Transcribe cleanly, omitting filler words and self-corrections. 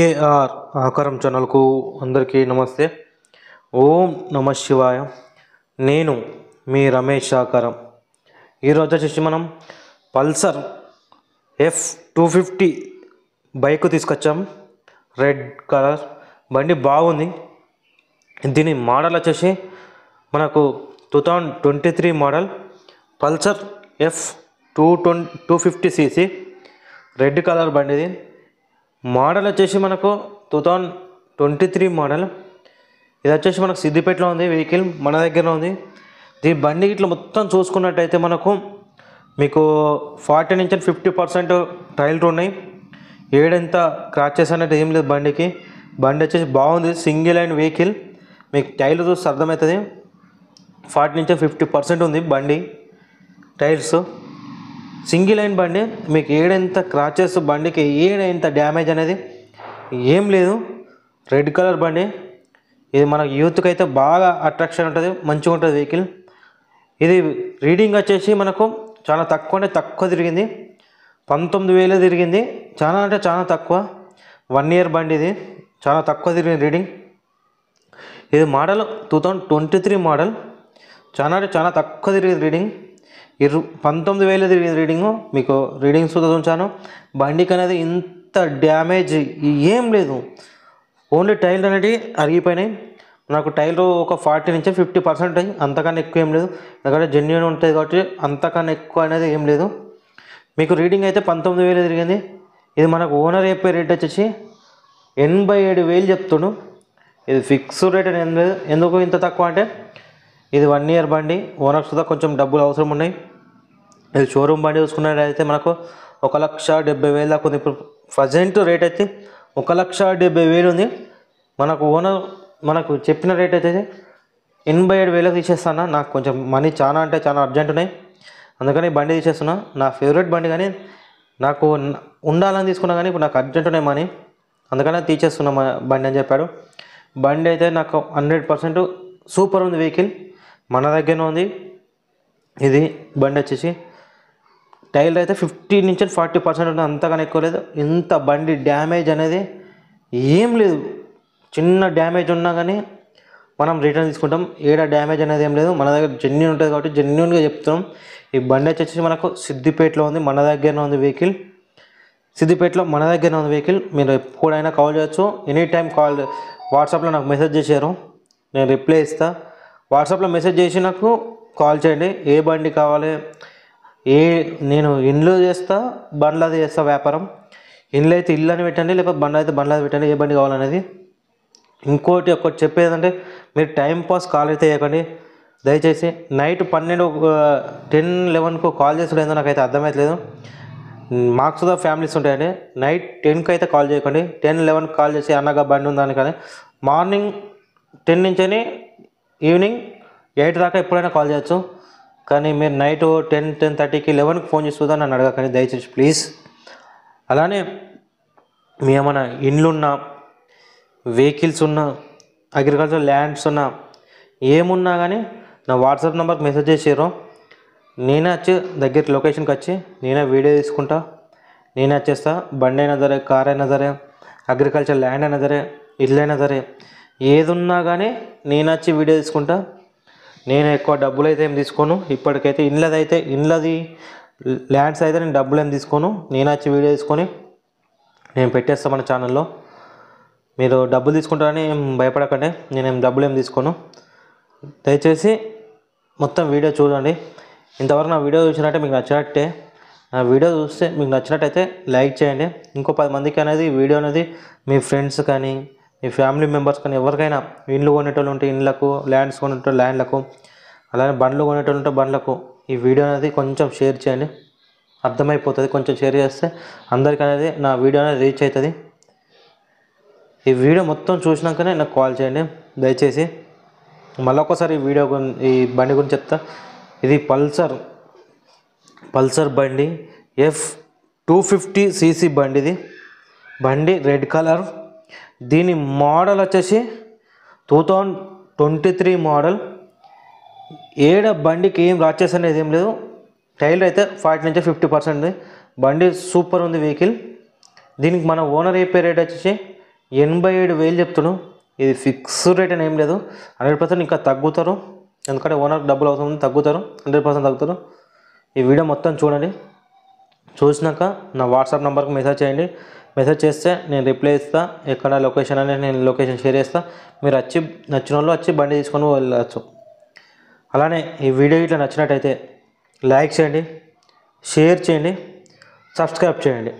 AR ఆకారం ఛానల్కు అందరికీ నమస్తే. ఓం నమ శివాయ. నేను మీ రమేష్ ఆకారం. ఈరోజు వచ్చేసి మనం పల్సర్ F250 బైక్ తీసుకొచ్చాం. రెడ్ కలర్ బండి బాగుంది. దీని మోడల్ వచ్చేసి మనకు 2023 model Pulsar F250cc red colour బండిది. మోడల్ వచ్చేసి మనకు 2023 మోడల్. ఇది వచ్చేసి మనకు సిద్దిపేటలో ఉంది. వెహికల్ మన దగ్గర ఉంది. దీని బండి ఇట్లా మొత్తం చూసుకున్నట్టయితే మనకు మీకు 40 నుంచి 50% టైర్లు ఉన్నాయి. ఏడంత క్రాచెస్ అనేది ఏం లేదు బండికి. బండి వచ్చేసి బాగుంది. Single line vehicle. మీకు టైర్లు చూస్తే అర్థమవుతుంది. 40 నుంచి 50% ఉంది బండి టైర్స్. సింగిల్ లైన్ బండి. మీకు ఏడంత క్రాచెస్ బండికి ఏడంత డ్యామేజ్ అనేది ఏం లేదు. రెడ్ కలర్ బండి. ఇది మన యూత్కి అయితే బాగా అట్రాక్షన్ ఉంటుంది. మంచిగా ఉంటుంది వెహికల్. ఇది రీడింగ్ వచ్చేసి మనకు చాలా తక్కువ తిరిగింది. 19,000 తిరిగింది. చాలా అంటే చాలా తక్కువ. 1 year బండి. ఇది చాలా తక్కువ తిరిగింది రీడింగ్. ఇది మోడల్ 2023 మోడల్. చాలా అంటే చాలా తక్కువ తిరిగింది రీడింగ్. 19,000 తిరిగింది రీడింగు. మీకు రీడింగ్స్ ఉంచాను. బండికి అనేది ఇంత డ్యామేజ్ ఏం లేదు. ఓన్లీ టైర్లు అనేవి అరిగిపోయినాయి. నాకు టైర్లు ఒక 40 నుంచి 50% ఉంటాయి. అంతకన్నా ఎక్కువ ఏం లేదు. ఎందుకంటే జెన్యూన్ ఉంటుంది కాబట్టి అంతకన్నా ఎక్కువ అనేది ఏం లేదు. మీకు రీడింగ్ అయితే 19,000 తిరిగింది. ఇది మనకు ఓనర్ చెప్పే రేట్ వచ్చేసి 87,000 చెప్తుడు. ఇది ఫిక్స్డ్ రేట్ అని ఏం లేదు. ఎందుకు ఇంత తక్కువ అంటే ఇది 1 year బండి. ఓనర్స్ కూడా కొంచెం డబ్బులు అవసరం ఉన్నాయి. ఇది షోరూమ్ బండి చూసుకున్నట్టయితే మనకు 1,70,000 దాకా ఉంది. ఇప్పుడు ప్రజెంట్ రేట్ అయితే 1,70,000 ఉంది. మనకు ఓనర్ మనకు చెప్పిన రేట్ అయితే 87,000 తీసేస్తాను. నాకు కొంచెం మనీ చాలా అంటే చాలా అర్జెంట్ ఉన్నాయి. అందుకని బండి తీసేస్తున్నా. నా ఫేవరెట్ బండి, కానీ నాకు ఉండాలని తీసుకున్నా, కానీ ఇప్పుడు నాకు అర్జెంట్ ఉన్నాయి మనీ. అందుకని తీసేస్తున్నా బండి అని చెప్పాడు. బండి అయితే నాకు 100% సూపర్ ఉంది వెహికల్. మన దగ్గరనే ఉంది. ఇది బండి వచ్చేసి టైర్లు అయితే 50 నుంచి 40% ఉంది. అంతగానే ఎక్కువ లేదు. ఇంత బండి డ్యామేజ్ అనేది ఏం లేదు. చిన్న డ్యామేజ్ ఉన్నా కానీ మనం రిటర్న్ తీసుకుంటాం. ఏడ డ్యామేజ్ అనేది ఏం లేదు. మన దగ్గర జెన్యూన్ ఉంటుంది కాబట్టి జెన్యూన్గా చెప్తున్నాం. ఈ బండి వచ్చేసి మనకు సిద్దిపేటలో ఉంది. మన దగ్గరనే ఉంది వెహికల్. సిద్దిపేటలో మన దగ్గరనే ఉంది వెహికల్. మీరు ఎప్పుడైనా కాల్ చేయొచ్చు. Any time call. వాట్సాప్లో నాకు మెసేజ్ చేశారు, నేను రిప్లై ఇస్తా. వాట్సాప్లో మెసేజ్ చేసి నాకు కాల్ చేయండి. ఏ బండి కావాలి, నేను ఇండ్లు చేస్తా, బండ్లది చేస్తా వ్యాపారం. ఇండ్లు అయితే ఇల్లు అని పెట్టండి, లేకపోతే బండ్లు అయితే బండ్లది పెట్టండి. ఏ బండి కావాలనేది. ఇంకోటి ఒకటి చెప్పేదంటే, మీరు టైంపాస్ కాల్ అయితే చేయకండి దయచేసి. నైట్ 12, 10, 11కు కాల్ చేసుడేందో నాకైతే అర్థమవుతలేదు. మాకు సుధా ఫ్యామిలీస్ ఉంటాయండి. నైట్ 10కి అయితే కాల్ చేయకండి. 10, 11కి కాల్ చేసి అన్నగా బండి ఉందని. కానీ మార్నింగ్ 10 నుంచి ఈవినింగ్ 8 దాకా ఎప్పుడైనా కాల్ చేయొచ్చు. కానీ మీరు నైట్ 10, 10:30కి 11కి ఫోన్ చేస్తుందా నన్ను అడగకండి దయచేసి ప్లీజ్. అలానే మీ ఏమైనా ఇండ్లున్నా, వెహికల్స్ ఉన్నా, అగ్రికల్చర్ ల్యాండ్స్ ఉన్నా, ఏమున్నా కానీ నా వాట్సాప్ నెంబర్కి మెసేజ్ చేసారు. నేనే వచ్చి దగ్గర లొకేషన్కి వచ్చి నేనే వీడియో తీసుకుంటా. నేనే వచ్చేస్తా. బండి అయినా సరే, కార్ అయినా సరే, అగ్రికల్చర్ ల్యాండ్ అయినా సరే, ఇల్లు అయినా సరే, ఏది ఉన్నా కానీ నేను వచ్చి వీడియో తీసుకుంటా. నేను ఎక్కువ డబ్బులు అయితే ఏం తీసుకోను. ఇప్పటికైతే ఇండ్లది ల్యాండ్స్ అయితే నేను డబ్బులు ఏం తీసుకోను. నేను వచ్చి వీడియో తీసుకొని నేను పెట్టేస్తాను మన ఛానల్లో. మీరు డబ్బులు తీసుకుంటారని ఏం భయపడకండి. నేనేం డబ్బులు ఏం తీసుకోను. దయచేసి మొత్తం వీడియో చూడండి. ఇంతవరకు నా వీడియో చూసినట్టే మీకు నచ్చినట్టే. నా వీడియో చూస్తే మీకు నచ్చినట్టయితే లైక్ చేయండి. ఇంకో 10 మందికి అనేది ఈ వీడియో అనేది మీ ఫ్రెండ్స్ కానీ, మీ ఫ్యామిలీ మెంబర్స్ కానీ ఎవరికైనా, ఇండ్లు కొనేటోళ్ళు ఉంటే ఇండ్లకు, ల్యాండ్స్ కొనేటోళ్ళు ల్యాండ్లకు, అలానే బండ్లు కొనేటోళ్ళు ఉంటే బండ్లకు ఈ వీడియో అనేది కొంచెం షేర్ చేయండి. అర్థమైపోతుంది. కొంచెం షేర్ చేస్తే అందరికీ అనేది నా వీడియో అనేది రీచ్ అవుతుంది. ఈ వీడియో మొత్తం చూసినాకనే నాకు కాల్ చేయండి దయచేసి. మళ్ళొకసారి ఈ బండి గురించి చెప్తా. ఇది పల్సర్ బండి. F250cc బండి. ఇది బండి రెడ్ కలర్. దీని మోడల్ వచ్చేసి 2023 మోడల్. బండికి ఏం రాచేస్ అనేది ఏం లేదు. టైర్లు అయితే 40 నుంచి 50% ఉంది. బండి సూపర్ ఉంది వెహికల్. దీనికి మన ఓనర్ చెప్పే రేట్ వచ్చేసి 87,000 చెప్తున్నాను. ఇది ఫిక్స్ రేట్ అని ఏం లేదు, 100% ఇంకా తగ్గుతారు. ఎందుకంటే ఓనర్కి డబ్బులు అవుతుంది, తగ్గుతారు, 100% తగ్గుతారు. ఈ వీడియో మొత్తం చూడండి. చూసినాక నా వాట్సాప్ నెంబర్కి మెసేజ్ చేయండి. మెసేజ్ చేస్తే నేను రిప్లై ఇస్తా. ఎక్కడ లొకేషన్ అనేది నేను లొకేషన్ షేర్ చేస్తా. మీరు వచ్చి నచ్చిన వాళ్ళు వచ్చి బండి తీసుకొని వెళ్ళచ్చు. అలానే ఈ వీడియో ఇట్లా నచ్చినట్టయితే లైక్ చేయండి, షేర్ చేయండి, సబ్స్క్రైబ్ చేయండి.